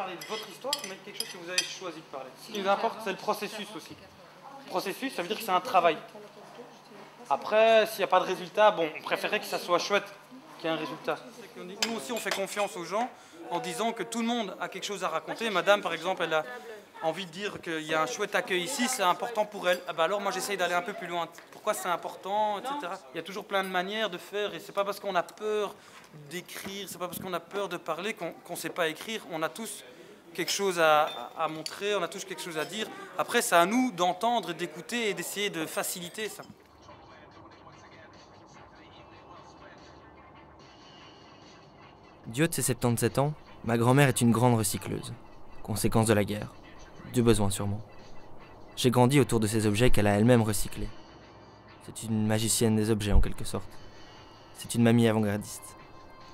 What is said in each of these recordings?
parler de votre histoire, mais quelque chose que vous avez choisi de parler. Ce qui nous importe, c'est le processus aussi. Le processus, ça veut dire que c'est un travail. Après, s'il n'y a pas de résultat, bon, on préférait que ça soit chouette qu'il y ait un résultat. Nous aussi, on fait confiance aux gens en disant que tout le monde a quelque chose à raconter. Madame, par exemple, elle a envie de dire qu'il y a un chouette accueil ici, c'est important pour elle. Ah bah alors moi j'essaye d'aller un peu plus loin. Pourquoi c'est important, etc. Il y a toujours plein de manières de faire et c'est pas parce qu'on a peur d'écrire, c'est pas parce qu'on a peur de parler qu'on sait pas écrire. On a tous quelque chose à montrer, on a tous quelque chose à dire. Après c'est à nous d'entendre, d'écouter et d'essayer de faciliter ça. Du haut de ses 77 ans, ma grand-mère est une grande recycleuse, conséquence de la guerre, du besoin sûrement. J'ai grandi autour de ces objets qu'elle a elle-même recyclés. C'est une magicienne des objets en quelque sorte. C'est une mamie avant-gardiste,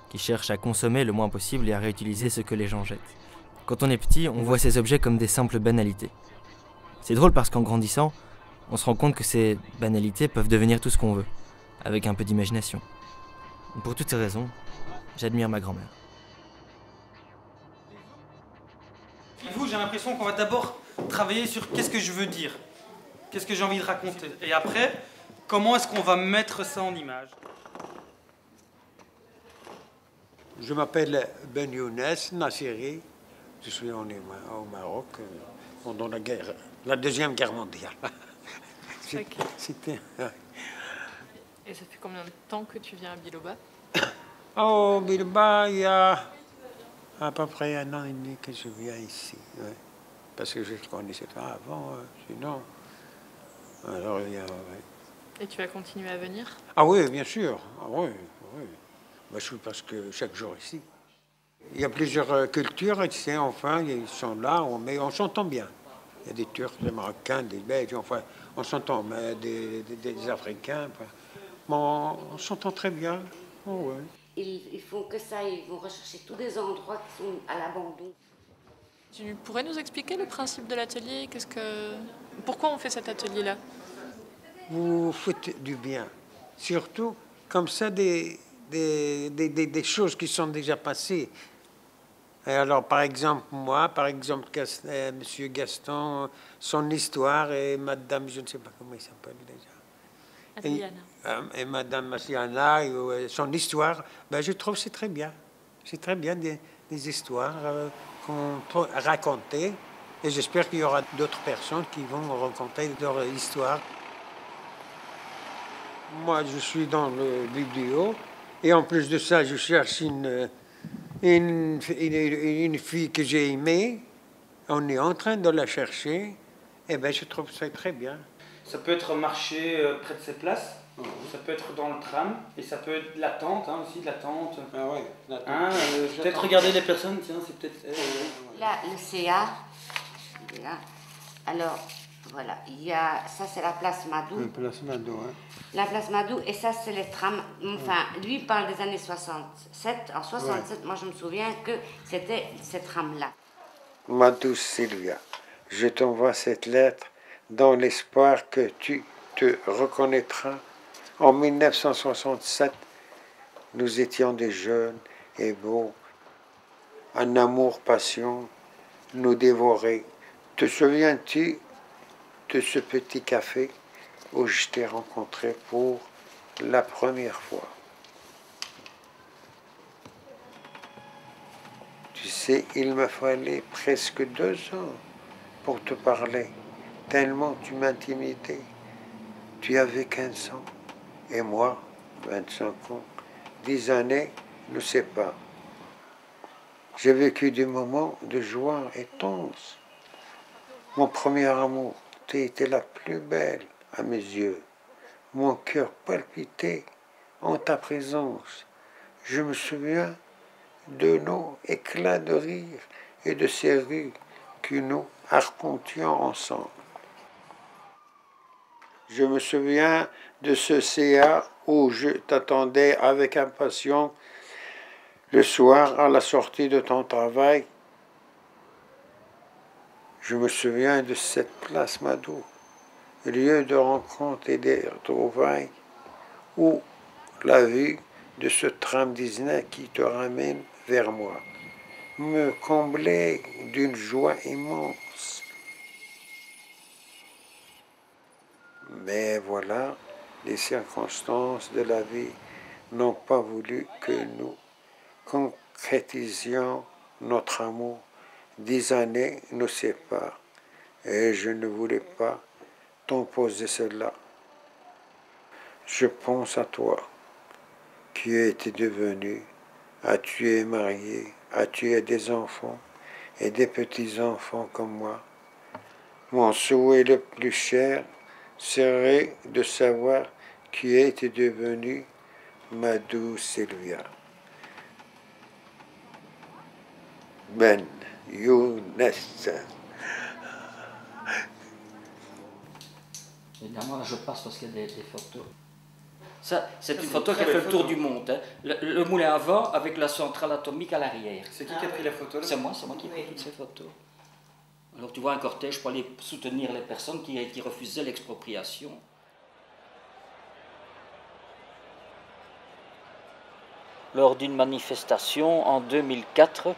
qui cherche à consommer le moins possible et à réutiliser ce que les gens jettent. Quand on est petit, on voit ces objets comme des simples banalités. C'est drôle parce qu'en grandissant, on se rend compte que ces banalités peuvent devenir tout ce qu'on veut, avec un peu d'imagination. Pour toutes ces raisons, j'admire ma grand-mère. Et vous, j'ai l'impression qu'on va d'abord travailler sur qu'est-ce que je veux dire, qu'est-ce que j'ai envie de raconter. Et après, comment est-ce qu'on va mettre ça en image. Je m'appelle Ben Younes Nassiri. Je suis né au Maroc pendant la Deuxième Guerre mondiale. Okay. C'était... Et ça fait combien de temps que tu viens à Biloba? Oh, Biloba, il y a à peu près 1 an et demi que je viens ici. Ouais. Parce que je ne connaissais pas avant, sinon... Alors, il y a... Ouais. Et tu vas continuer à venir? Ah oui, bien sûr. Ah oui, oui. Moi, je suis presque chaque jour ici. Il y a plusieurs cultures ici, enfin, ils sont là, mais on s'entend bien. Il y a des Turcs, des Marocains, des Belges, enfin, on s'entend, mais des Africains. Enfin, bon, on s'entend très bien. Oh, ouais. Ils font que ça, ils vont rechercher tous des endroits qui sont à l'abandon. Tu pourrais nous expliquer le principe de l'atelier? Pourquoi on fait cet atelier-là? Vous faites du bien. Surtout, comme ça, des choses qui sont déjà passées. Et alors, par exemple, moi, Monsieur Gaston, son histoire, et Madame, je ne sais pas comment il s'appelle déjà. Et Madame Massiana, son histoire, ben, je trouve que c'est très bien. C'est très bien des histoires qu'on peut raconter. Et j'espère qu'il y aura d'autres personnes qui vont raconter leur histoire. Moi, je suis dans le vidéo. Et en plus de ça, je cherche une fille que j'ai aimée. On est en train de la chercher. Et bien, je trouve ça très bien. Ça peut être marcher près de ces places, ça peut être dans le tram, et ça peut être la tente, hein, aussi, de la tente. Ah ouais, la tente. Hein, peut-être regarder les personnes, tiens, c'est peut-être... Là, le CA, là. Alors, voilà, il y a, ça c'est la place Madou. La place Madou, hein. La place Madou, et ça c'est les trams. Enfin, lui il parle des années 67. En 67, moi je me souviens que c'était ces trams-là. Ma douce Sylvia, je t'envoie cette lettre dans l'espoir que tu te reconnaîtras. En 1967, nous étions des jeunes et beaux. Un amour passion nous dévorait. Te souviens-tu de ce petit café où je t'ai rencontré pour la première fois? Tu sais, il me fallait presque 2 ans pour te parler, tellement tu m'intimidais. Tu avais 15 ans et moi, 25 ans. 10 années nous séparent. J'ai vécu des moments de joie intense. Mon premier amour, tu étais la plus belle à mes yeux. Mon cœur palpitait en ta présence. Je me souviens de nos éclats de rire et de ces rues que nous arpentions ensemble. Je me souviens de ce CA où je t'attendais avec impatience le soir à la sortie de ton travail. Je me souviens de cette place Madou, lieu de rencontre et de retrouvailles, où la vue de ce tram 19 qui te ramène vers moi. me comblait d'une joie immense. Mais voilà, les circonstances de la vie n'ont pas voulu que nous concrétisions notre amour. 10 années nous séparent et je ne voulais pas t'imposer cela. Je pense à toi, qui es devenu, tu es marié, tu es des enfants et des petits-enfants comme moi. Mon souhait le plus cher serait de savoir qui est devenu ma douce Sylvia. Ben Younes. Évidemment, là je passe parce qu'il y a des photos. Ça, c'est une photo qui a fait le tour du monde. Hein. Le moulin à vent avec la centrale atomique à l'arrière. C'est qui a pris la photo là? C'est moi qui ai pris toutes ces photos. Alors tu vois un cortège pour aller soutenir les personnes qui refusaient l'expropriation. Lors d'une manifestation en 2004,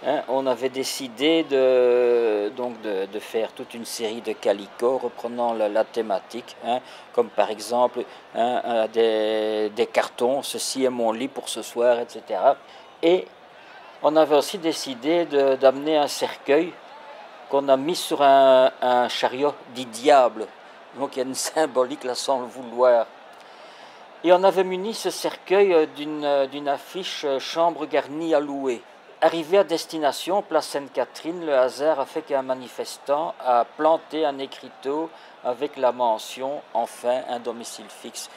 hein, on avait décidé de faire toute une série de calicots reprenant la thématique, hein, comme par exemple des cartons, ceci est mon lit pour ce soir, etc. Et on avait aussi décidé d'amener un cercueil qu'on a mis sur un chariot dit diable, donc il y a une symbolique là sans le vouloir. Et on avait muni ce cercueil d'une affiche « Chambre garnie à louer ». Arrivé à destination, place Sainte-Catherine, le hasard a fait qu'un manifestant a planté un écriteau avec la mention « Enfin un domicile fixe ».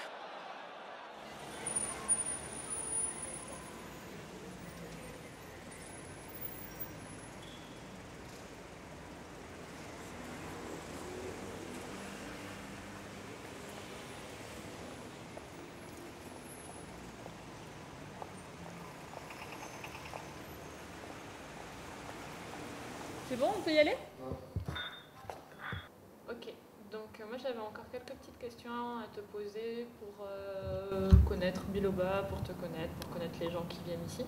C'est bon, on peut y aller? Ok, donc moi j'avais encore quelques petites questions à te poser pour connaître Biloba, pour te connaître, pour connaître les gens qui viennent ici.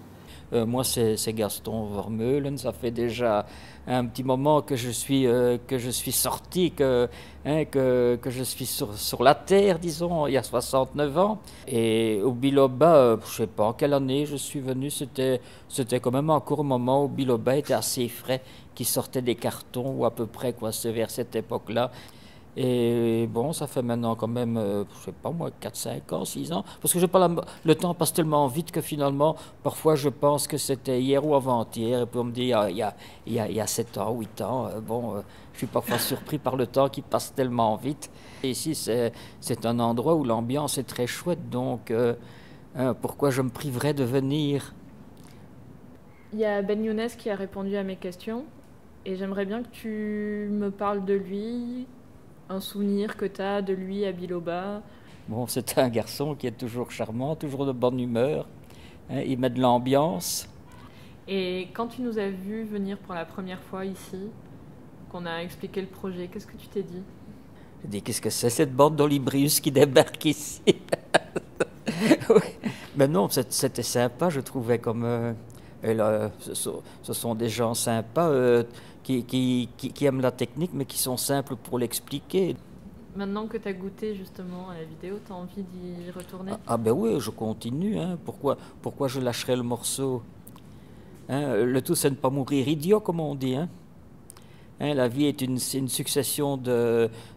Moi c'est Gaston Vermeulen, ça fait déjà un petit moment que je suis sorti, que je suis sur la terre, disons, il y a 69 ans. Et au Biloba, je ne sais pas en quelle année je suis venu, c'était quand même encore un moment où Biloba était assez frais, qui sortait des cartons, ou à peu près, quoi, c'est vers cette époque-là. Et bon, ça fait maintenant quand même, je sais pas moi, 4, 5 ans, 6 ans, parce que le temps passe tellement vite que finalement, parfois je pense que c'était hier ou avant-hier, et puis on me dit, il y a 7 ans, 8 ans, je suis parfois surpris par le temps qui passe tellement vite. Et ici, c'est un endroit où l'ambiance est très chouette, donc pourquoi je me priverais de venir? Il y a Ben Younes qui a répondu à mes questions, et j'aimerais bien que tu me parles de lui, un souvenir que tu as de lui à Biloba. Bon, c'est un garçon qui est toujours charmant, toujours de bonne humeur, hein, il met de l'ambiance. Et quand tu nous as vus venir pour la première fois ici, qu'on a expliqué le projet, qu'est-ce que tu t'es dit? J'ai dit, qu'est-ce que c'est cette bande d'olibrius qui débarque ici? Oui. Mais non, c'était sympa, je trouvais comme... ce sont des gens sympas qui aiment la technique, mais qui sont simples pour l'expliquer. Maintenant que tu as goûté justement à la vidéo, tu as envie d'y retourner? Ah ben oui, je continue. Hein. Pourquoi je lâcherais le morceau? Hein, le tout, c'est de ne pas mourir idiot, comme on dit. Hein. Hein, la vie est une succession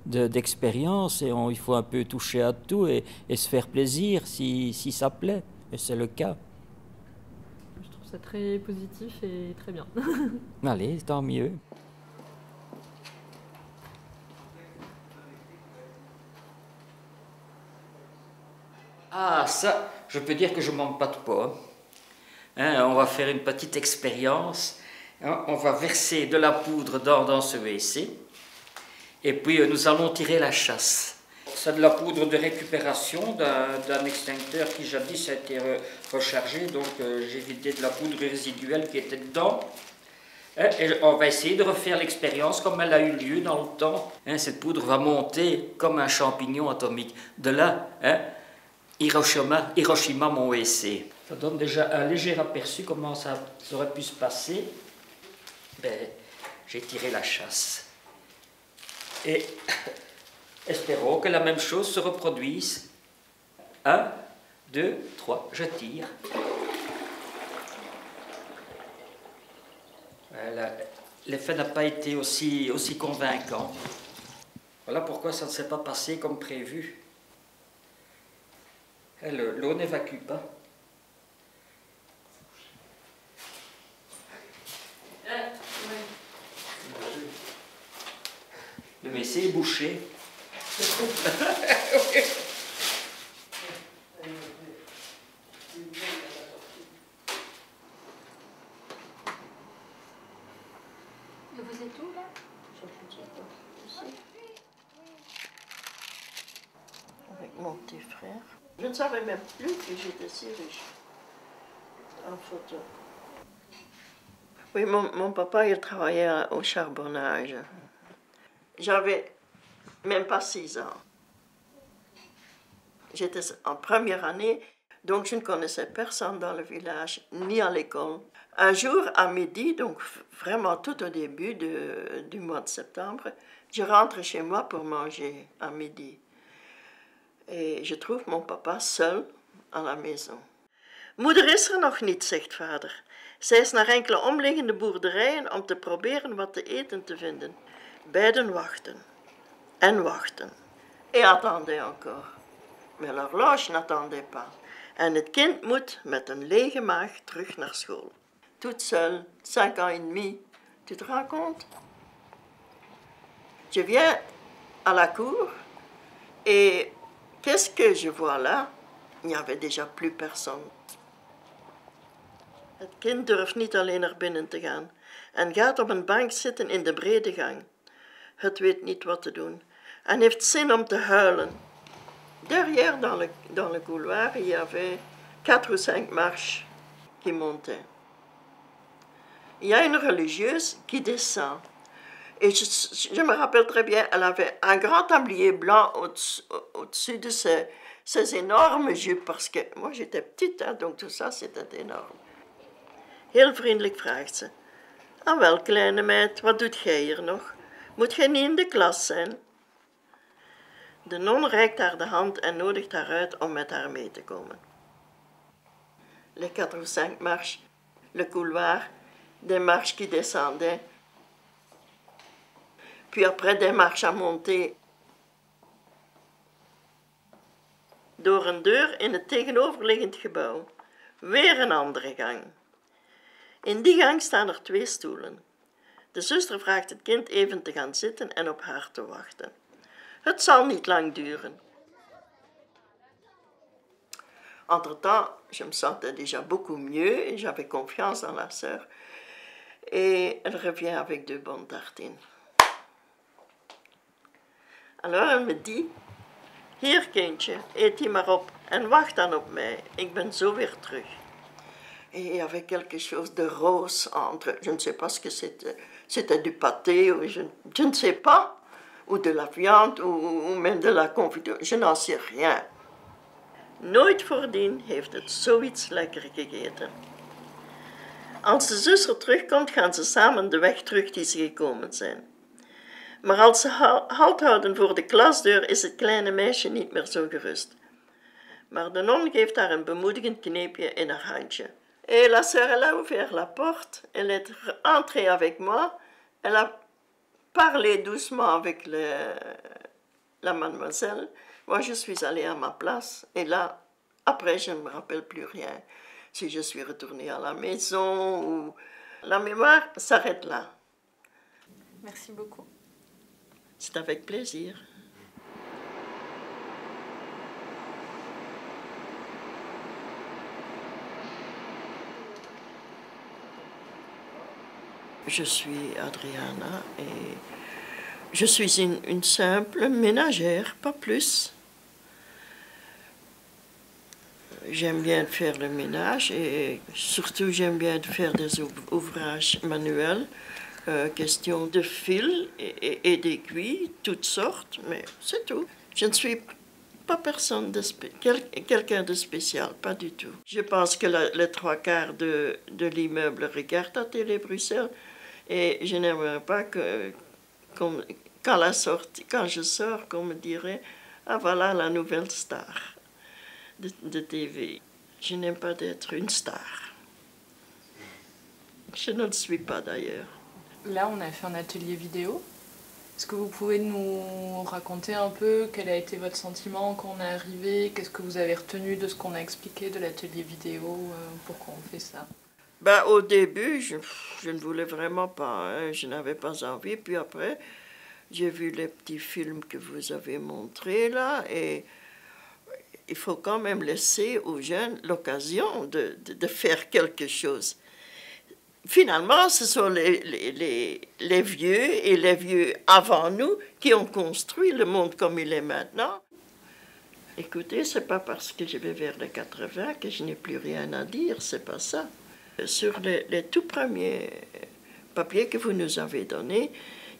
d'expériences et il faut un peu toucher à tout et se faire plaisir si ça plaît. Et c'est le cas. C'est très positif et très bien. Allez, tant mieux. Ah, ça, je peux dire que je ne manque pas de pas. Hein, on va faire une petite expérience. Hein, on va verser de la poudre dans ce WC. Et puis, nous allons tirer la chasse. C'est de la poudre de récupération d'un extincteur qui jadis a été rechargé. Donc, j'ai vidé de la poudre résiduelle qui était dedans. Et on va essayer de refaire l'expérience comme elle a eu lieu dans le temps. Hein, cette poudre va monter comme un champignon atomique. De là, hein, Hiroshima, mon WC. Ça donne déjà un léger aperçu comment ça aurait pu se passer. ben, j'ai tiré la chasse. Et espérons que la même chose se reproduise. 1, 2, 3, je tire. Voilà. L'effet n'a pas été aussi convaincant. Voilà pourquoi ça ne s'est pas passé comme prévu. L'eau n'évacue pas. Le WC est bouché. Vous êtes où là? Avec mon petit frère. Je ne savais même plus que j'étais si riche en photo. Oui, mon papa, il travaillait au charbonnage. J'avais même pas 6 ans. J'étais en première année, donc je ne connaissais personne dans le village, ni à l'école. Un jour, à midi, donc vraiment tout au début du mois de septembre, je rentre chez moi pour manger à midi. Et je trouve mon papa seul à la maison. Moeder is er nog niet, zegt vader. Zij is naar enkele omliggende boerderijen om te proberen wat te eten te vinden. Beiden wachten. En wachten. Et attendait encore. Mais l'horloge n'attendait pas. En het kind moet met een lege maag terug naar school. Toute seule, 5 ans et demi. Tu te rends compte? Je viens à la cour et qu'est-ce que je vois là? Il n'y avait déjà plus personne. Het kind durft niet alleen naar binnen te gaan en gaat op een bank zitten in de brede gang. Het weet niet wat te doen en heeft zin om te huilen. Derrière, dans le couloir, il y avait 4 ou 5 marches qui montaient. Il y a une religieuse qui descend. Et je me rappelle très bien, elle avait un grand tablier blanc au-dessus de ses énormes jupes, parce que moi j'étais petite, hein, donc tout ça c'était énorme. Heel vriendelijk vraagt ze: "Ah wel, kleine meid, wat doet jij hier nog? Moet jij niet in de klas zijn?" De non reikt haar de hand en nodigt haar uit om met haar mee te komen. Les 4 ou 5 marches, le couloir, des marches qui descendaient, puis après des marches à monter. Door een deur in het tegenoverliggend gebouw. Weer een andere gang. In die gang staan er 2 stoelen. De zuster vraagt het kind even te gaan zitten en op haar te wachten. Het zal niet lang duren. Entre-temps, je me sentais déjà beaucoup mieux et j'avais confiance dans la sœur. Et elle revient avec 2 bonnes tartines. Alors elle me dit: "Hier kindje, eet die maar op en wacht dan op mij. Ik ben zo weer terug." Et il y avait quelque chose de rose entre, je ne sais pas ce que c'était du pâté, ou je ne sais pas, ou de la viande, ou même de la confiture, je n'en sais rien. Nooit voordien heeft het zoiets lekker gegeten. Als de zuster terugkomt, gaan ze samen de weg terug die ze gekomen zijn. Maar als ze halt houden voor de klasdeur, is het kleine meisje niet meer zo gerust. Maar de non geeft haar een bemoedigend kneepje in haar handje. Et la sœur, elle a ouvert la porte, elle est entrée avec moi, elle a parlé doucement avec la mademoiselle. Moi, je suis allée à ma place, et là, après, je ne me rappelle plus rien. Si je suis retournée à la maison, ou... La mémoire s'arrête là. Merci beaucoup. C'est avec plaisir. Je suis Adriana et je suis une simple ménagère, pas plus. J'aime bien faire le ménage et surtout j'aime bien faire des ouvrages manuels, question de fil et d'aiguilles, toutes sortes, mais c'est tout. Je ne suis pas quelqu'un de spécial, pas du tout. Je pense que les 3 quarts de l'immeuble regarde à Télé Bruxelles. Et je n'aimerais pas que, quand je sors, qu'on me dirait « Ah, voilà la nouvelle star de TV ». Je n'aime pas d'être une star. Je ne le suis pas d'ailleurs. Là, on a fait un atelier vidéo. Est-ce que vous pouvez nous raconter un peu quel a été votre sentiment quand on est arrivé? Qu'est-ce que vous avez retenu de ce qu'on a expliqué de l'atelier vidéo? Pourquoi on fait ça? Ben, au début, je ne voulais vraiment pas. Hein. Je n'avais pas envie. Puis après, j'ai vu les petits films que vous avez montrés là. Et il faut quand même laisser aux jeunes l'occasion de faire quelque chose. Finalement, ce sont les vieux et les vieux avant nous qui ont construit le monde comme il est maintenant. Écoutez, c'est pas parce que je vais vers les 80 que je n'ai plus rien à dire, c'est pas ça. Sur les tout premiers papiers que vous nous avez donnés,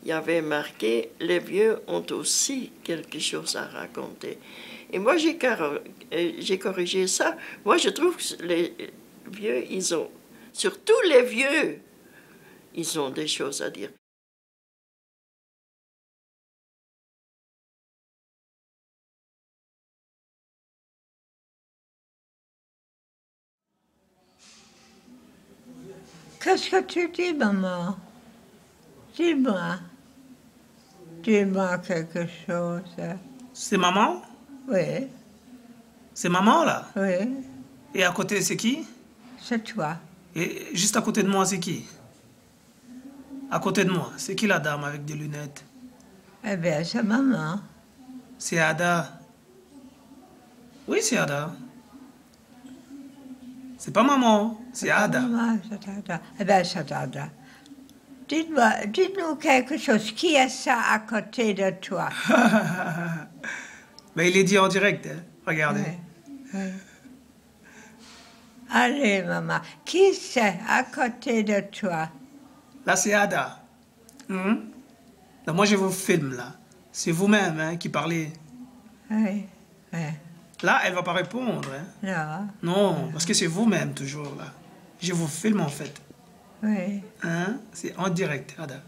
il y avait marqué « Les vieux ont aussi quelque chose à raconter ». Et moi, j'ai corrigé ça. Moi, je trouve que les vieux, ils ont... Surtout les vieux, ils ont des choses à dire. Qu'est-ce que tu dis, maman? Dis-moi. Dis-moi quelque chose. C'est maman? Oui. C'est maman, là? Oui. Et à côté, c'est qui? C'est toi. Et juste à côté de moi, c'est qui? À côté de moi, c'est qui la dame avec des lunettes? Eh bien, c'est maman. C'est Ada. Oui, c'est Ada. C'est pas maman, c'est Ada. Maman, c'est Ada. Eh bien, c'est Ada. Dites-nous quelque chose. Qui est ça à côté de toi? Mais il est dit en direct, hein? Regardez. Oui. Oui. Allez, maman. Qui c'est à côté de toi? Là, c'est Ada. Là, moi, je vous filme, là. C'est vous-même hein, qui parlez. Oui, oui. Là, elle va pas répondre. Hein? Non. Non, parce que c'est vous-même, toujours, là. Je vous filme, en fait. Oui. Hein? C'est en direct, Ada.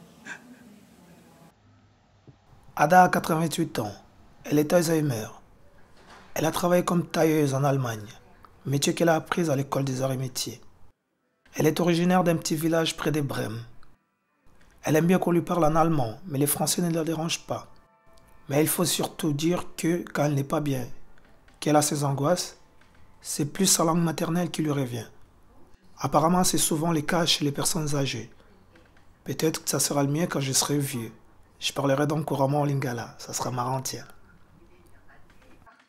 Ada a 88 ans. Elle est Alzheimer. Elle a travaillé comme tailleuse en Allemagne, métier qu'elle a appris à l'école des arts et métiers. Elle est originaire d'un petit village près de Brême. Elle aime bien qu'on lui parle en allemand, mais les Français ne la dérangent pas. Mais il faut surtout dire que, quand elle n'est pas bien, qu'elle a ses angoisses, c'est plus sa langue maternelle qui lui revient. Apparemment, c'est souvent le cas chez les personnes âgées. Peut-être que ça sera le mien quand je serai vieux. Je parlerai donc couramment en lingala, ça sera marrant, tiens.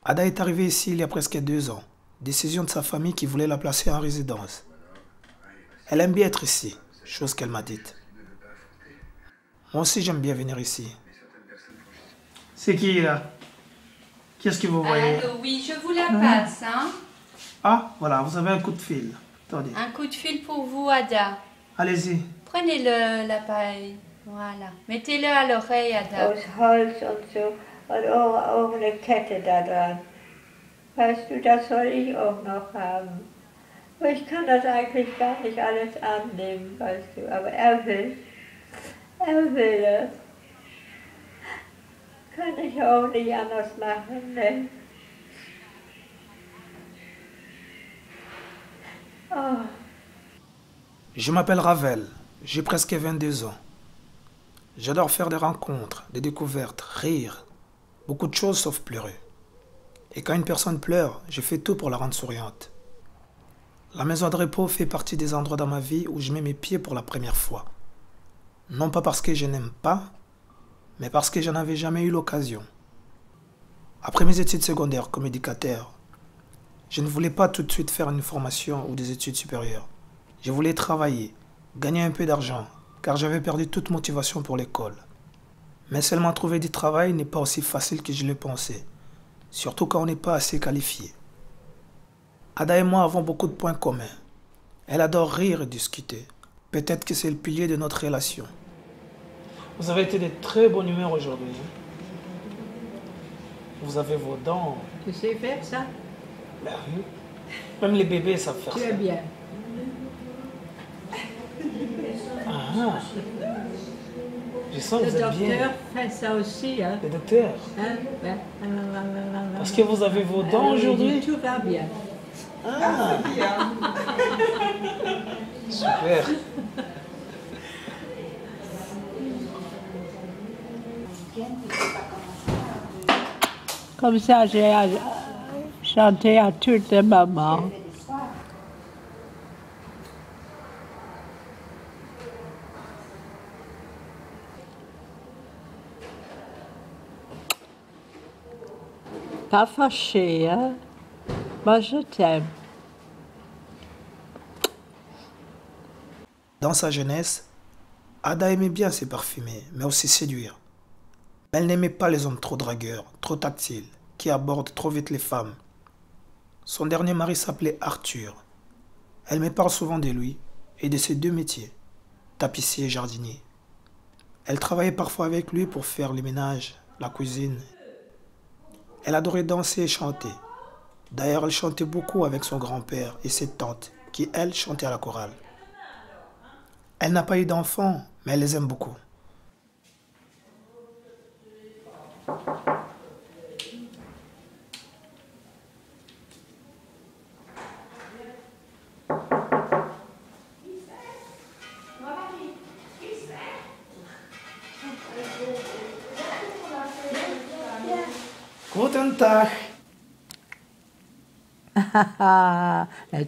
Ada est arrivée ici il y a presque 2 ans. Décision de sa famille qui voulait la placer en résidence. Elle aime bien être ici, chose qu'elle m'a dite. Moi aussi j'aime bien venir ici. C'est qui là? Qu'est-ce que vous voyez? Allô, oui, je vous la passe, hein. Ah, voilà, vous avez un coup de fil. Attendez. Un coup de fil pour vous, Ada. Allez-y. Prenez-le, l'appareil. Voilà. Mettez-le à l'oreille, Ada. Aus Holz und so. Und auch eine Kette da dran. Weißt du, das soll ich auch noch haben. Aber ich kann das eigentlich gar nicht alles annehmen, weißt du. Aber er will. Er will das. Kann ich auch nicht anders machen, ne? Oh. Je m'appelle Ravel, j'ai presque 22 ans. J'adore faire des rencontres, des découvertes, rire. Beaucoup de choses sauf pleurer. Et quand une personne pleure, je fais tout pour la rendre souriante. La maison de repos fait partie des endroits dans ma vie où je mets mes pieds pour la première fois. Non pas parce que je n'aime pas, mais parce que je n'avais jamais eu l'occasion. Après mes études secondaires comme éducateur, je ne voulais pas tout de suite faire une formation ou des études supérieures. Je voulais travailler, gagner un peu d'argent, car j'avais perdu toute motivation pour l'école. Mais seulement trouver du travail n'est pas aussi facile que je le pensais, surtout quand on n'est pas assez qualifié. Ada et moi avons beaucoup de points communs. Elle adore rire et discuter. Peut-être que c'est le pilier de notre relation. Vous avez été de très bonne humeur aujourd'hui. Vous avez vos dents. Tu sais faire ça? Ben oui. Même les bébés savent faire ça. Tu es bien. Ah. Je sens que Le vous êtes bien. docteur fait ça aussi. Hein. Le docteur. Hein? Ouais. Parce que vous avez vos dents aujourd'hui? Tout va bien. Ah, super. Comme ça, j'ai chanté à toutes les mamans. Pas fâché, hein? Moi, je t'aime. Dans sa jeunesse, Ada aimait bien se parfumer, mais aussi séduire. Elle n'aimait pas les hommes trop dragueurs, trop tactiles, qui abordent trop vite les femmes. Son dernier mari s'appelait Arthur. Elle me parle souvent de lui et de ses deux métiers, tapissier et jardinier. Elle travaillait parfois avec lui pour faire les ménages, la cuisine. Elle adorait danser et chanter. D'ailleurs, elle chantait beaucoup avec son grand-père et ses tantes, qui, elles, chantaient à la chorale. Elle n'a pas eu d'enfants, mais elle les aime beaucoup. Guten Tag.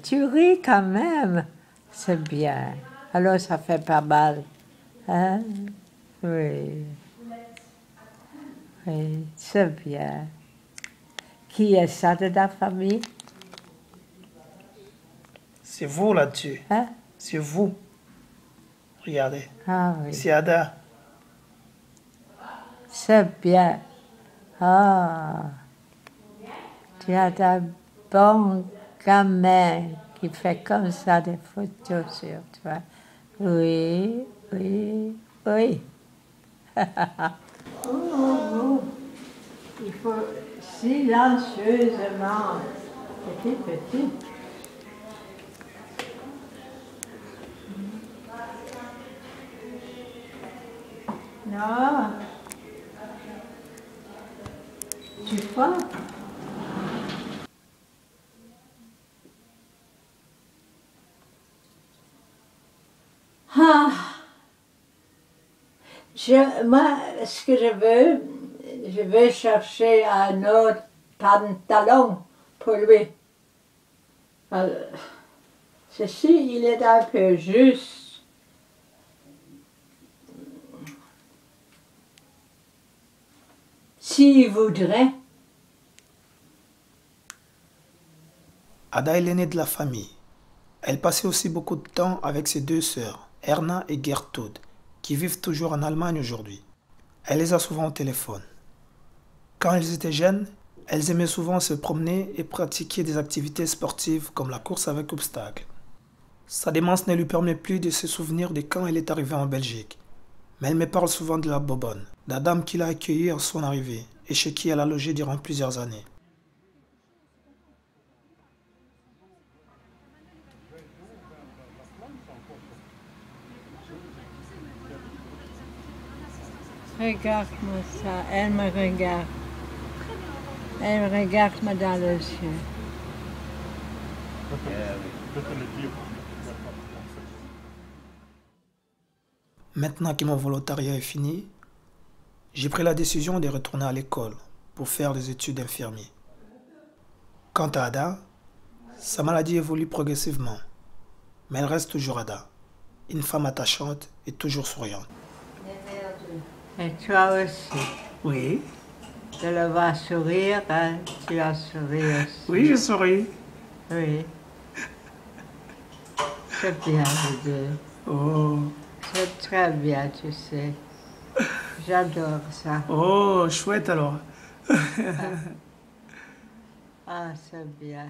Tu ris quand même. C'est bien. Alors, ça fait pas mal. Hein? Oui. Oui, c'est bien. Qui est ça de ta famille? C'est vous là-dessus. Hein? C'est vous. Regardez. Ah oui. C'est Ada. C'est bien. Ah. Tu as un bon gamin qui fait comme ça des photos sur toi. Oui, oui, oui. Il faut silencieusement. Petit, petit. Non. Tu crois? Ah. Moi, ce que je veux chercher un autre pantalon pour lui. Ceci, il est un peu juste. S'il voudrait. Ada est l'aînée de la famille. Elle passait aussi beaucoup de temps avec ses deux sœurs, Erna et Gertrude, qui vivent toujours en Allemagne aujourd'hui. Elle les a souvent au téléphone. Quand elles étaient jeunes, elles aimaient souvent se promener et pratiquer des activités sportives comme la course avec obstacles. Sa démence ne lui permet plus de se souvenir de quand elle est arrivée en Belgique. Mais elle me parle souvent de la Bobonne, la dame qui l'a accueillie à son arrivée et chez qui elle a logé durant plusieurs années. Regarde-moi ça, elle me regarde. Elle me regarde dans les yeux. Maintenant que mon volontariat est fini, j'ai pris la décision de retourner à l'école pour faire des études d'infirmier. Quant à Ada, sa maladie évolue progressivement, mais elle reste toujours Ada, une femme attachante et toujours souriante. Et toi aussi. Oui. Je le vois sourire, hein? Tu as souri aussi. Oui, je souris. Oui. C'est bien les deux. Oh. C'est très bien, tu sais. J'adore ça. Oh, chouette alors. Ah, c'est bien.